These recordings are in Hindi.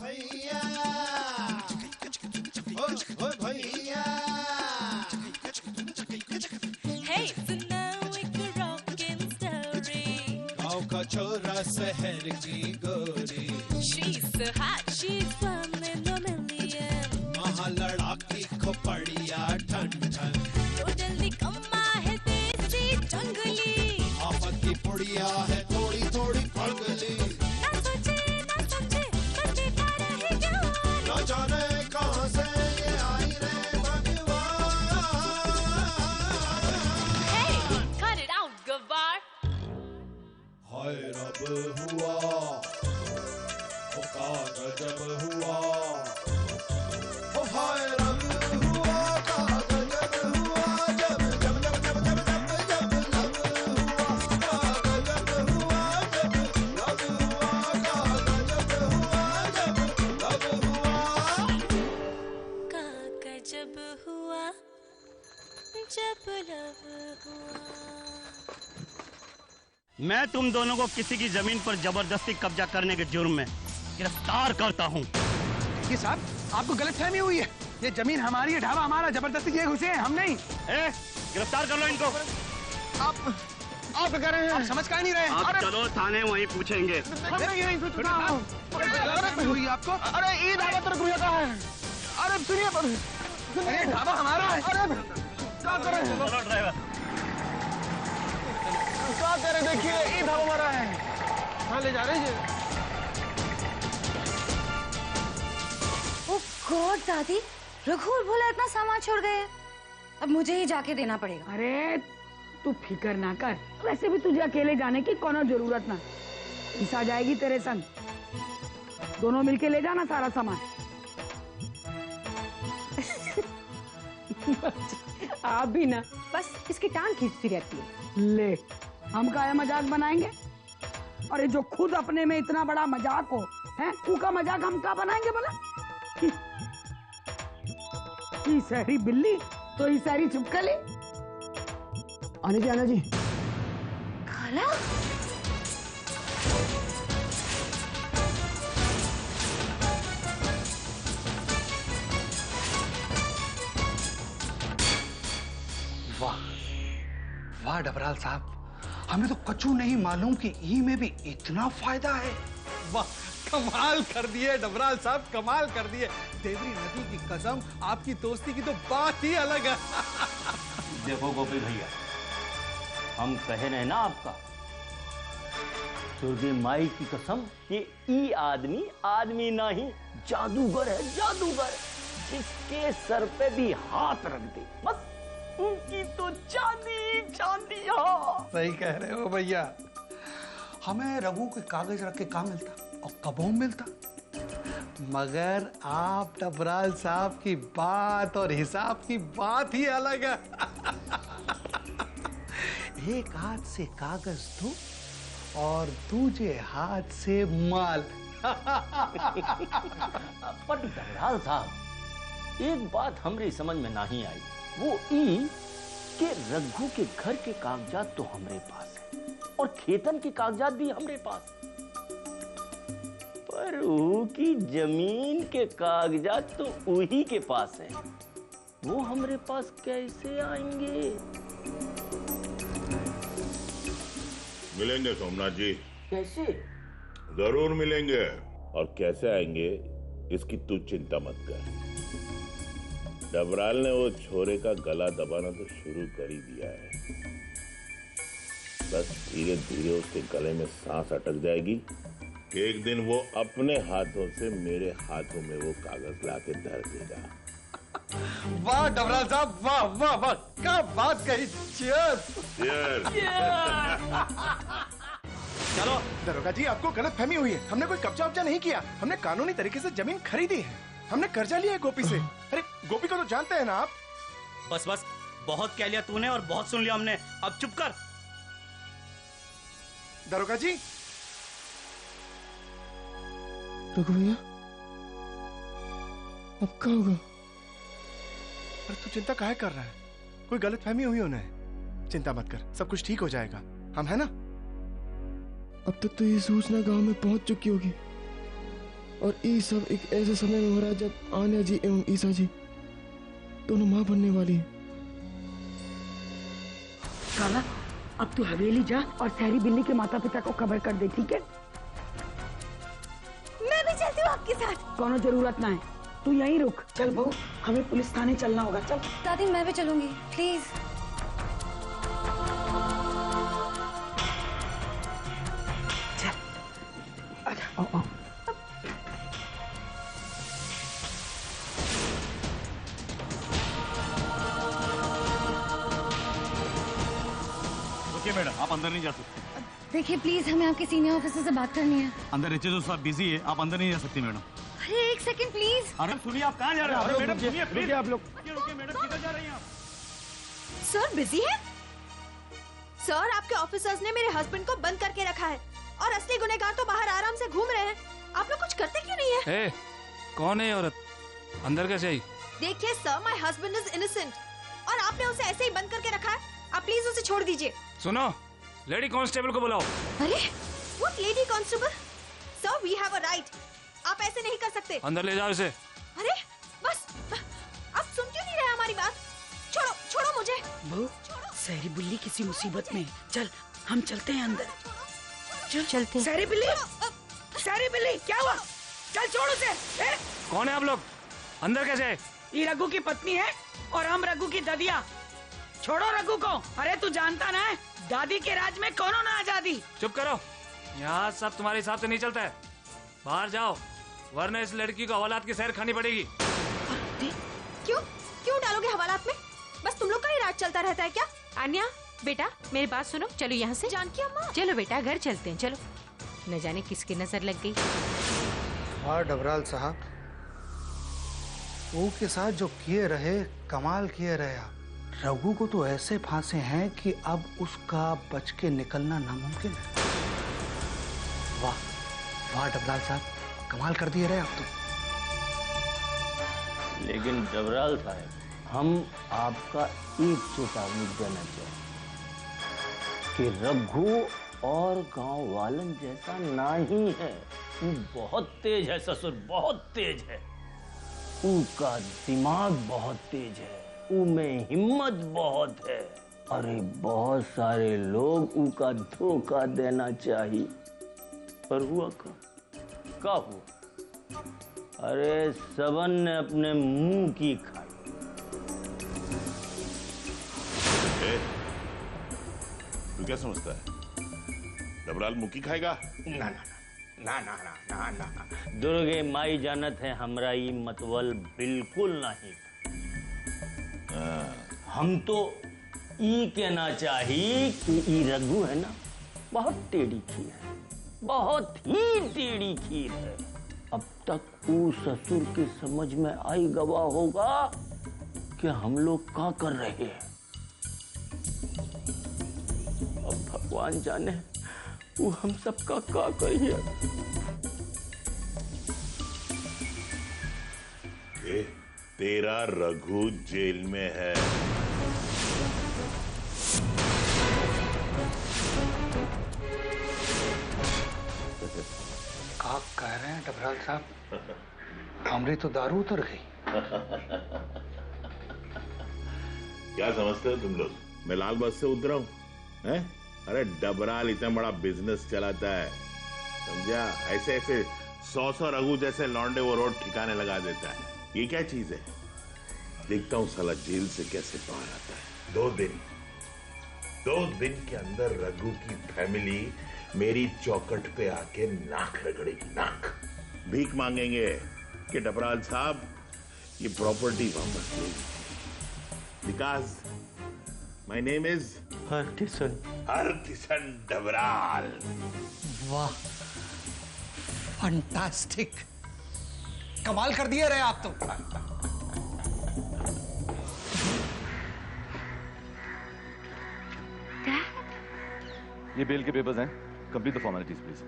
भैया, ओ भैया। Hey, so now it's a rockin' story. गाँव का छोरा शहर की गोरी, She's so hot, she's one in a million. वहाँ लड़ाकी खोपड़िया ठन ठन, तो जल्दी कम्मा है देसी जंगली, आफत की पुड़िया है थोड़ी थोड़ी पगली। ना सोचे ना समझे बस देखा रहे जवान। न जाने कहाँ से ये आई रे भगवान। Hey, cut it out, गवार। हाय रब हुआ, ओ का गजब हुआ, ओ हाय रब हुआ, का गजब हुआ, जब जब जब जब जब जब जब लब हुआ, का गजब हुआ, जब लब हुआ, का गजब हुआ, जब लब हुआ। का गजब हुआ जब लब हुआ। मैं तुम दोनों को किसी की जमीन पर जबरदस्ती कब्जा करने के जुर्म में गिरफ्तार करता हूँ। ये साहब, आपको गलतफहमी हुई है। ये जमीन हमारी है, ढाबा हमारा, जबरदस्ती ये घुसे हैं, हम नहीं। गिरफ्तार कर लो इनको। आप कह रहे हैं, आप समझ का नहीं रहे। आप चलो थाने, वहीं पूछेंगे। हम नहीं हैं, गलतफहमी हुई आपको। अरे ये ढाबा तो रुपया का है। अरे सुनिए, अरे ढाबा हमारा है। अरे क्या कर रहे हैं? ड्राइवर क्या कर रहे, देखिए ये ढाबा हमारा है। हाँ, ले जा रहे हैं। गॉड दादी, रघु और भोला इतना सामान छोड़ गए हैं, अब मुझे ही जाके देना पड़ेगा। अरे तू फिकर ना कर, वैसे भी तुझे अकेले जाने की कोनो जरूरत ना। ईसा जाएगी तेरे संग, दोनों मिलके ले जाना सारा सामान। आप भी ना बस इसकी टांग खींचती रहती है। ले, हम का मजाक बनाएंगे? अरे जो खुद अपने में इतना बड़ा मजाक हो, हैं, उसका मजाक हम का बनाएंगे बोला? ई सहरी बिल्ली तो ई सहरी चुपकली। आने जी, आना जी। खाला, वाह वाह डबराल साहब, हमें तो कचू नहीं मालूम कि ई में भी इतना फायदा है। वाह, कमाल कर दिए डबराल साहब, कमाल कर दिए। देवरी नदी की कसम, आपकी दोस्ती की तो बात ही अलग है। देखो गोपी भैया, हम कहे रहे ना आपका, दुर्गे माई की कसम, ये ई आदमी आदमी नहीं, जादूगर है, जादूगर। जिसके सर पे भी हाथ रख दे बस उनकी तो चांदी चांदी। सही कह रहे हो भैया। हमें रघु के कागज रख के काम मिलता और कबों मिलता, मगर आप डबराल साहब की बात और हिसाब की बात ही अलग है। एक हाथ से कागज दो और दूसरे हाथ से माल। पर डबराल साहब, एक बात हमरी समझ में नहीं आई, वो ई कि रघु के घर के कागजात तो हमरे पास है और खेतन के कागजात भी हमरे पास, पर की जमीन के कागजात तो उही के पास है, वो हमरे पास कैसे आएंगे? मिलेंगे सोमनाथ जी। कैसे? जरूर मिलेंगे, और कैसे आएंगे इसकी तू चिंता मत कर। डबराल ने वो छोरे का गला दबाना तो शुरू कर ही दिया है, बस धीरे धीरे उसके गले में सांस अटक जाएगी। एक दिन वो अपने हाथों से मेरे हाथों में वो कागज लाके धर देगा। वाह डबराल साहब, वाह वाह वाह, क्या बात कही। चीयर्स। चलो। दरोगा जी, आपको गलत फहमी हुई है। हमने कोई कब्जा वब्जा नहीं किया, हमने कानूनी तरीके से जमीन खरीदी है। हमने कर्जा लिया है गोपी से। अरे गोपी को तो जानते हैं ना आप। बस बस, बहुत कह लिया तूने और बहुत सुन लिया हमने, अब चुप कर। दरोगा जी। रघु भैया, अब क्या होगा? अरे तू चिंता काहे कर रहा है? कोई गलत फहमी हुई उन्हें। चिंता मत कर, सब कुछ ठीक हो जाएगा, हम है ना। अब तक तो ये सूचना गांव में पहुंच चुकी होगी और ये सब एक ऐसे समय में हो रहा है जब आन्या जी एवं ईसा जी दोनों माँ बनने वाली है। काला, अब तू हवेली जा और सहरी बिल्ली के माता पिता को खबर कर दे, ठीक है? मैं भी चलती हूँ आपके साथ। कोनो जरूरत ना है, तू यहीं रुक। चल बहू, हमें पुलिस थाने चलना होगा। चल दादी, मैं भी चलूंगी, प्लीज। चल, आओ। मैडम, आप अंदर नहीं जा सकते। देखिए प्लीज, हमें आपके सीनियर ऑफिसर से बात करनी है। अंदर एचओ साहब बिजी है, आप अंदर नहीं जा सकती मैडम। अरे एक सेकंड प्लीज। अरे सुनिए, आप कहाँ जा रहे हो? मैडम सुनिए, रुकिए आप लोग। रुकिए मैडम, किधर जा रही हैं आप? सर बिजी है? सर, आपके ऑफिसर्स ने मेरे हस्बैंड को बंद करके रखा है और असली गुनहगार तो बाहर आराम से घूम रहे हैं। आप लोग कुछ करते क्यों नहीं है? ए, कौन है औरत? अंदर कैसे आई? देखिए sir, my husband is innocent और आपने उसे ऐसे ही बंद करके रखा है। आप प्लीज उसे छोड़ दीजिए। सुनो, लेडी कांस्टेबल को बुलाओ। अरे what lady constable? Sir, we have a right. आप ऐसे नहीं कर सकते। अंदर ले जाओ इसे। अरे बस, आप सुन क्यों नहीं रहे हमारी बात? छोड़ो, छोड़ो मुझे। बहू, सहरी बिल्ली किसी मुसीबत में। चल, हम चलते हैं अंदर। चल चलते। सहरी बिल्ली, सहरी बिल्ली, क्या हुआ? चल छोड़ उसे। कौन है आप लोग? अंदर कैसे आए? ये रघु की पत्नी है और हम रघु की ददिया। छोड़ो रघु को। अरे तू जानता ना है, दादी के राज में कौनो ना आजादी। चुप करो, यहाँ सब तुम्हारे हिसाब से नहीं चलता है। बाहर जाओ, वरना इस लड़की को हवालात की सैर खानी पड़ेगी। क्यों क्यों डालोगे हवालात में? बस तुम लोग का ही राज चलता रहता है क्या? आन्या बेटा, मेरी बात सुनो, चलो यहाँ से। जानकी अम्मा, चलो बेटा, घर चलते हैं, चलो। न जाने किसकी नजर लग गई। हाँ डबराल साहब, वो के साथ जो किए रहे, कमाल किए रहे आप। रघु को तो ऐसे फांसे हैं कि अब उसका बच के निकलना नामुमकिन है। वाह वाह डबराल साहब, कमाल कर दिए रहे आप तो। लेकिन डबराल साहब, हम आपका एक चेतावनी देना चाहें कि रघु और गांव वालन जैसा नहीं है। वो बहुत तेज है ससुर, बहुत तेज है। उनका दिमाग बहुत तेज है, उनमें हिम्मत बहुत है। अरे बहुत सारे लोग उनका धोखा देना चाहिए, पर हुआ क्या हुआ? अरे सबन ने अपने मुंह की खाई। तू क्या समझता है, डबराल मुकी खाएगा? ना ना ना ना ना ना ना ना। दुर्गे माई जानत है हमरा ई मतवल बिल्कुल नहीं। हम तो ई कहना चाहिए कि ई रघु है ना, बहुत टेढ़ी खीर है, बहुत ही टेढ़ी खीर है। अब तक वो ससुर के समझ में आई गवा होगा कि हम लोग क्या कर रहे हैं। अब भगवान जाने वो हम सबका क्या करिए। तेरा रघु जेल में है। क्या कह रहे हैं डबराल साहब? हमरी तो दारू उतर गई। क्या समझते हो तुम लोग, मैं लाल बस से उतरा हूं? हैं? अरे डबराल इतना बड़ा बिजनेस चलाता है, समझा? ऐसे ऐसे 100 रघु जैसे लौंडे वो रोड ठिकाने लगा देता है। ये क्या चीज है? देखता हूँ साला जेल से कैसे बाहर आता है। 2 दिन के अंदर रघु की फैमिली मेरी चौखट पे आके नाक रगड़ेगी, नाक। भीख मांगेंगे कि डबराल साहब ये प्रॉपर्टी वापस लेगी। Because my name is Harkishan Dabral. वाह, फंटास्टिक, कमाल कर दिए रहे आप तो। ये बेल के पेपर्स हैं, complete the formalities please.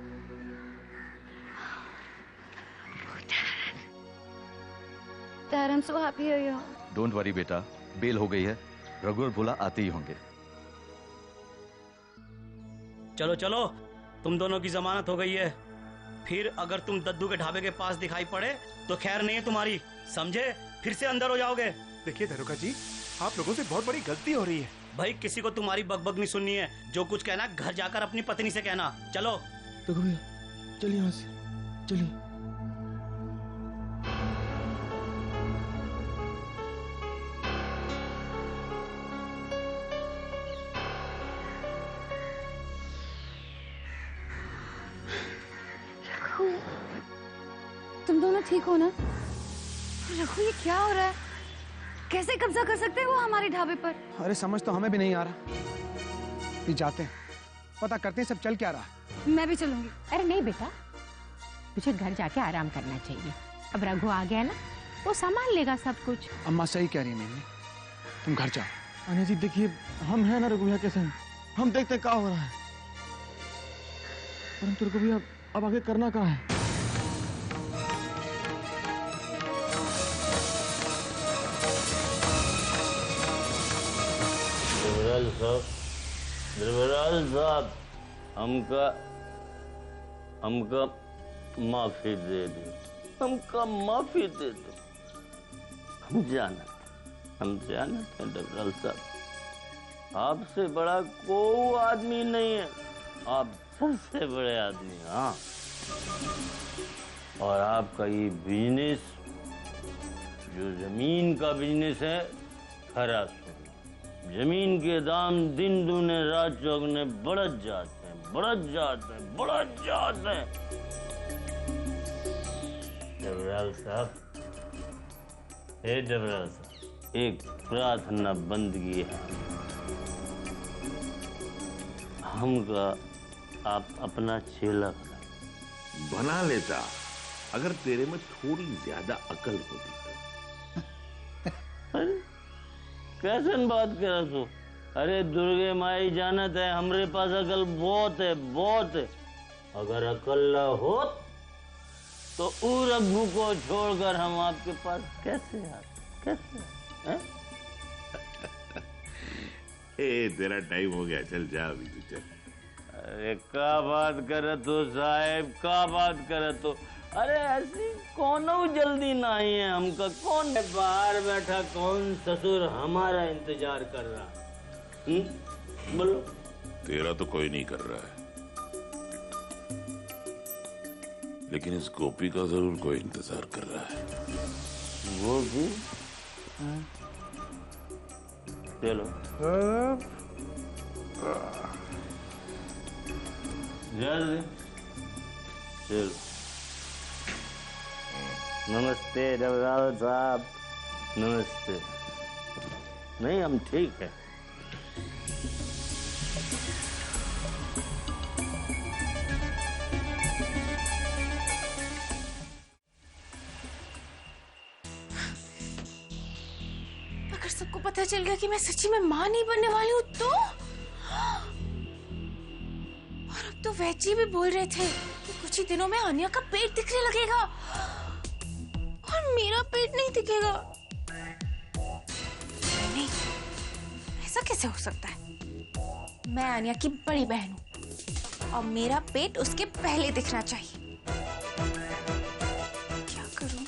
Dad, I'm so happy you're here. Don't worry बेटा, बेल हो गई है, रघु और भोला आते ही होंगे। चलो चलो, तुम दोनों की जमानत हो गई है, फिर अगर तुम दद्दू के ढाबे के पास दिखाई पड़े तो खैर नहीं है तुम्हारी, समझे? फिर से अंदर हो जाओगे। देखिए दरोगा जी, आप लोगों से बहुत बड़ी गलती हो रही है। भाई किसी को तुम्हारी बकबक नहीं सुननी है, जो कुछ कहना घर जाकर अपनी पत्नी से कहना। चलो देखो भैया, चलिए यहाँ से, चलिए। तुम दोनों ठीक हो ना? रघु, ये क्या हो रहा है? कैसे कब्जा कर सकते हैं वो हमारे ढाबे पर? अरे समझ तो हमें भी नहीं आ रहा। भी जाते हैं, पता करते हैं सब चल क्या रहा है। मैं भी चलूंगी। अरे नहीं बेटा, तुझे घर जाके आराम करना चाहिए। अब रघु आ गया ना, वो संभाल लेगा सब कुछ। अम्मा सही कह रही है मम्मी, तुम घर जाओ। अनिया जी देखिए, हम हैं ना रघु भैया के संग, हम देखते हैं क्या हो रहा है। परंतु रघु भैया अब आगे करना क्या है? देवराज साहब, हमका माफी दे दो, हमका माफी दे दो। हम जानते हैं देवराज साहब, आपसे बड़ा कोई आदमी नहीं है, आप सबसे बड़े आदमी हैं। हाँ, और आपका ये बिजनेस, जो जमीन का बिजनेस है, खरा जमीन के दाम दिन दूने रात चौगने बढ़त जाते हैं। देवराज साहब, देवराज साहब, एक प्रार्थना बंदगी है हमका, आप अपना चेला बना लेता अगर तेरे में थोड़ी ज्यादा अकल होती तो। कैसन बात कर तू? अरे दुर्गे माई जानत है, हमरे पास अकल बहुत है। अगर अकल न हो तो रघु को छोड़कर हम आपके पास कैसे आते? तेरा टाइम हो गया, चल जा अभी तू चल। अरे का बात करे तो साहेब, का बात करे तो? अरे ऐसी कोनो जल्दी नहीं है हमका। कौन है बाहर बैठा, कौन ससुर हमारा इंतजार कर रहा? बोलो। तेरा तो कोई नहीं कर रहा है, लेकिन इस गोपी का जरूर कोई इंतजार कर रहा है। गोपी? चलो जल्दी चलो। नमस्ते देवराज साहब, नमस्ते। नहीं, हम ठीक है। अगर सबको पता चल गया कि मैं सच्ची में मां नहीं बनने वाली हूँ तो? और अब तो वैची भी बोल रहे थे कि कुछ ही दिनों में अनिया का पेट दिखने लगेगा और मेरा पेट नहीं दिखेगा। नहीं, ऐसा कैसे हो सकता है? मैं अनिया की बड़ी बहन हूँ और मेरा पेट उसके पहले दिखना चाहिए। क्या करूं?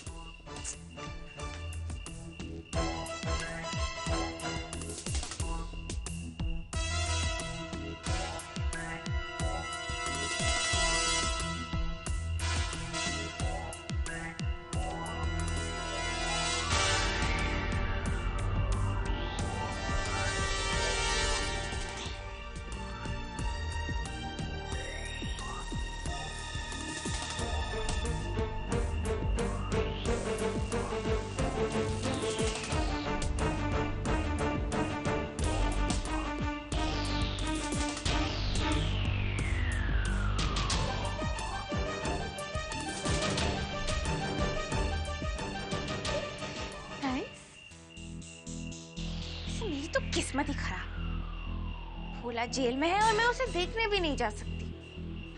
किस्मत ही खराब। भोला जेल में है और मैं उसे देखने भी नहीं जा सकती।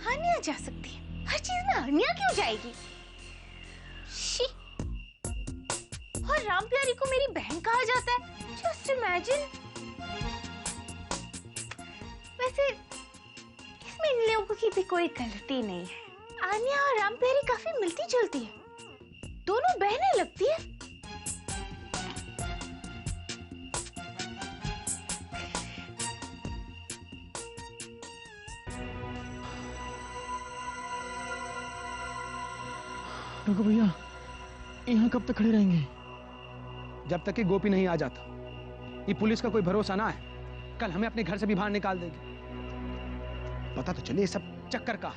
हानिया जा सकती है, हर चीज में हानिया क्यों जाएगी? शी। और राम प्यारी को मेरी बहन कहा जाता है। Just imagine. वैसे इसमें इन लोगों की भी कोई गलती नहीं है। आन्या और रामपेरी काफी मिलती जुलती है, दोनों बहनें लगती है। रघु भैया यहाँ कब तक खड़े रहेंगे? जब तक कि गोपी नहीं आ जाता। ये पुलिस का कोई भरोसा ना है, कल हमें अपने घर से भी बाहर निकाल देगी। पता तो चलिए सब चक्कर का।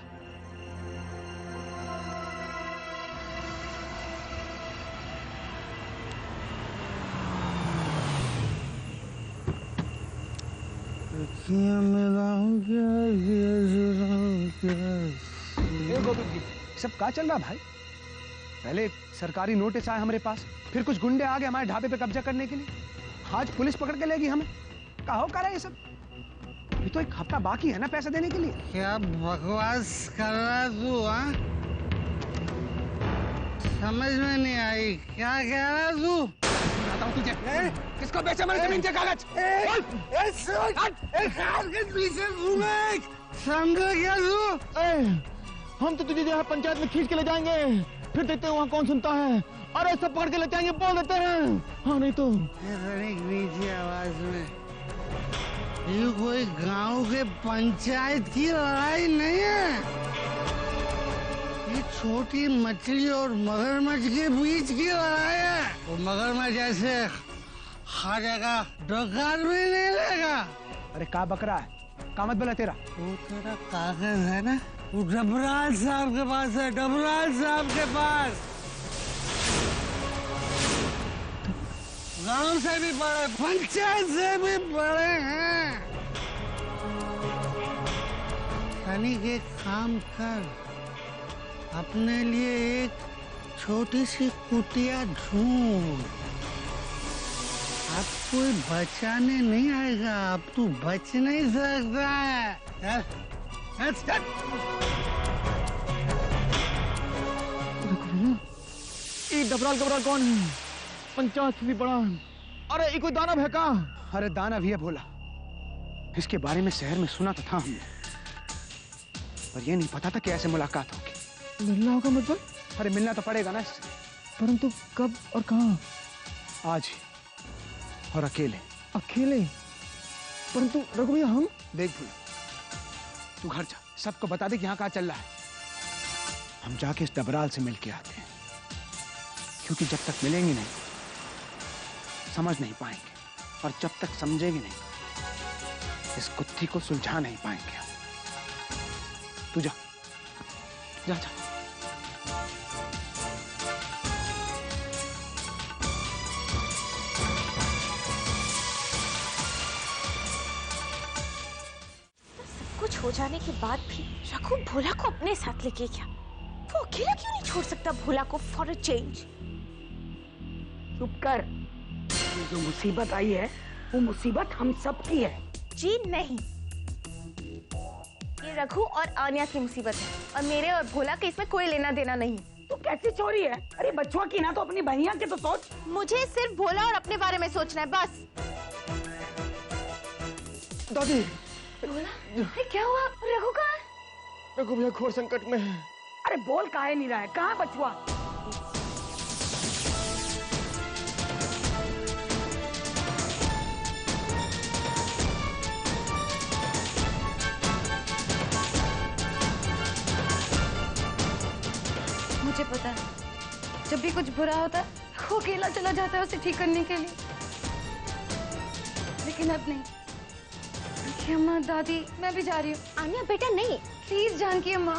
गोपी जी, सब क्या चल रहा भाई? पहले सरकारी नोटिस आया हमारे पास, फिर कुछ गुंडे आ गए हमारे ढाबे पे कब्जा करने के लिए, आज पुलिस पकड़ के लेगी हमें। कहो कर रहा है ये सब? ये तो एक हफ्ता बाकी है ना पैसे देने के लिए। क्या बकवास कर रहा तू? हाँ, समझ में नहीं आई, क्या कह रहा तू? बताऊं तुझे, किसको बेचे हमारे जमीन के कागज? समझो क्या तू? हम तो तुझे यहाँ पंचायत में खींच के ले जाएंगे, फिर देखते हैं वहाँ कौन सुनता है। अरे सब पकड़ के लेते आएंगे, बोल देते हैं। हाँ नहीं तो नीची आवाज में, ये कोई गांव के पंचायत की लड़ाई नहीं है, ये छोटी मछली और मगरमच्छ के बीच की लड़ाई है। वो मगरमच्छ ऐसे हर जगह डकार भी नहीं लेगा। अरे का बकरा है, का मत बोला तेरा? वो तेरा कागज है ना, वो डबराल साहब के पास है, डबराल साहब के पास। गांव से भी बड़े, पंचायत से भी बड़े हैं। तनिक एक काम कर, अपने लिए एक छोटी सी कुटिया ढूंढ। अब कोई बचाने नहीं आएगा, अब तू बच नहीं सकता है। चल। ये डबराल गबराल कौन है? पंचायत से भी बड़ा। अरे ये कोई दानव है का? अरे दानव ही है भोला, इसके बारे में शहर में सुना तो था हमने, पर ये नहीं पता था कि ऐसे मुलाकात होगी। मिलना होगा मतलब? अरे मिलना तो पड़ेगा ना इससे। परंतु कब और कहाँ? आज ही, और अकेले। अकेले? परंतु रघु भैया हम? देख भोला, तू घर जा, सबको बता दे कि यहाँ क्या चल रहा है। हम जाके इस डबराल से मिल के आते हैं, क्योंकि जब तक मिलेंगे नहीं समझ नहीं पाएंगे, और जब तक समझेंगे नहीं इस गुत्थी को सुलझा नहीं पाएंगे। तू जा जा जा। कुछ हो जाने के बाद भी रघु भोला को अपने साथ लेके गया। वो अकेला क्यों नहीं छोड़ सकता भोला को फॉर अ चेंज? चुप कर, जो मुसीबत आई है वो मुसीबत हम सब की है। जी नहीं, ये रघु और आन्या की मुसीबत है, और मेरे और भोला के इसमें कोई लेना देना नहीं। तो कैसी चोरी है? अरे बच्चों की ना तो अपनी बहनिया की तो सोच। मुझे सिर्फ भोला और अपने बारे में सोचना है बस। दादी, भोला, क्या हुआ? रघु कहाँ है? रघु भैया घोर संकट में है। अरे बोल काहे नहीं रहा है? कहाँ बचुआ? मुझे पता है, जब भी कुछ बुरा होता है वो अकेला चला जाता है उसे ठीक करने के लिए, लेकिन अब नहीं। अम्मा, दादी, मैं भी जा रही हूँ। आन्या बेटा नहीं, प्लीज जानकी अम्मा।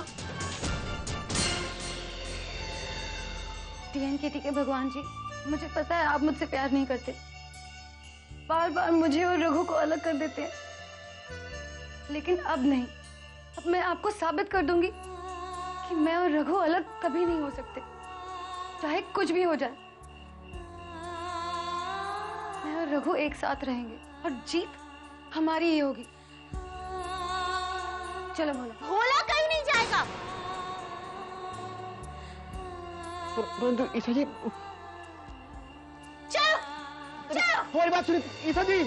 टीएनकेटी के भगवान जी, मुझे पता है आप मुझसे प्यार नहीं करते, बार बार मुझे और रघु को अलग कर देते हैं, लेकिन अब नहीं। अब मैं आपको साबित कर दूंगी कि मैं और रघु अलग कभी नहीं हो सकते, चाहे कुछ भी हो जाए। मैं और रघु एक साथ रहेंगे और जीत हमारी ही होगी। चलो भोला। भोला कहीं नहीं जाएगा। परंतु ईसा जी, चलो चलो। हमारी बात सुनिए ईसा जी।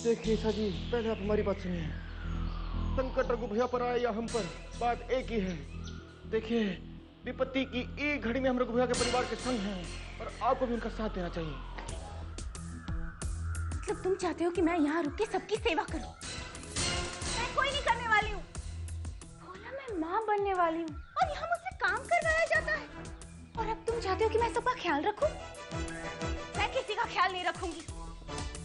देखिए ईसा जी, पहले आप हमारी बात सुनिए। संकट रघु भैया पर आए या हम पर, बात एक ही है। देखिए, विपत्ति की एक घड़ी में हम रघु भैया के परिवार के संग हैं और आपको भी उनका साथ देना चाहिए। मतलब तुम चाहते हो कि मैं यहाँ रुक के सबकी सेवा करूं? मैं कोई नहीं करने वाली हूँ। बोला मैं माँ बनने वाली हूँ और यहाँ मुझसे काम करवाया जाता है। और अब तुम चाहते हो कि मैं सबका ख्याल रखूं? मैं किसी का ख्याल नहीं रखूंगी।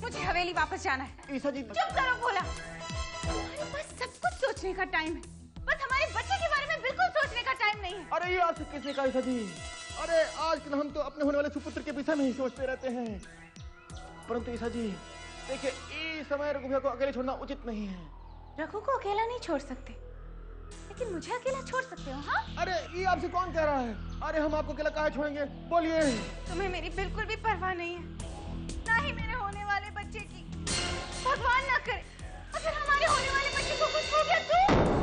मुझे हवेली वापस जाना है। ईसा जी चुप करो भोला। तुम्हारे पास सब कुछ सोचने का टाइम है, बस हमारे बच्चे के बारे में बिल्कुल सोचने का टाइम नहीं है। अरे ये आज किसने कहा ईसा जी? अरे आजकल हम तो अपने होने वाले सुपुत्र के विषय में ही सोचते रहते हैं। परंतु ईसा जी देखिए, इस समय रघु भैया को अकेले छोड़ना उचित नहीं है। रघु को अकेला नहीं छोड़ सकते, लेकिन मुझे अकेला छोड़ सकते हो? हाँ? अरे ये आपसे कौन कह रहा है? अरे हम आपको अकेला काहे छोड़ेंगे, बोलिए। तुम्हें मेरी बिल्कुल भी परवाह नहीं है, ना ही मेरे होने वाले बच्चे की। भगवान ना करे अगर हमारे होने वाले बच्चे को कुछ हो गया तो?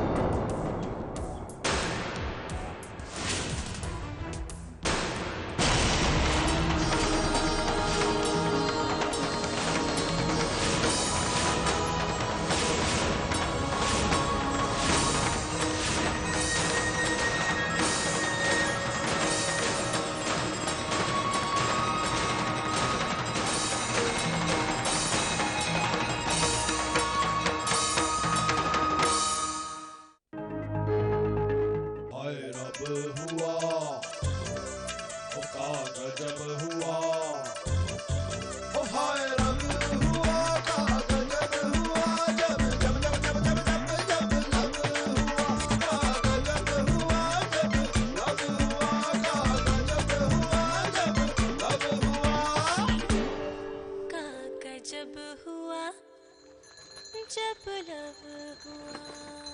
जब लव हुआ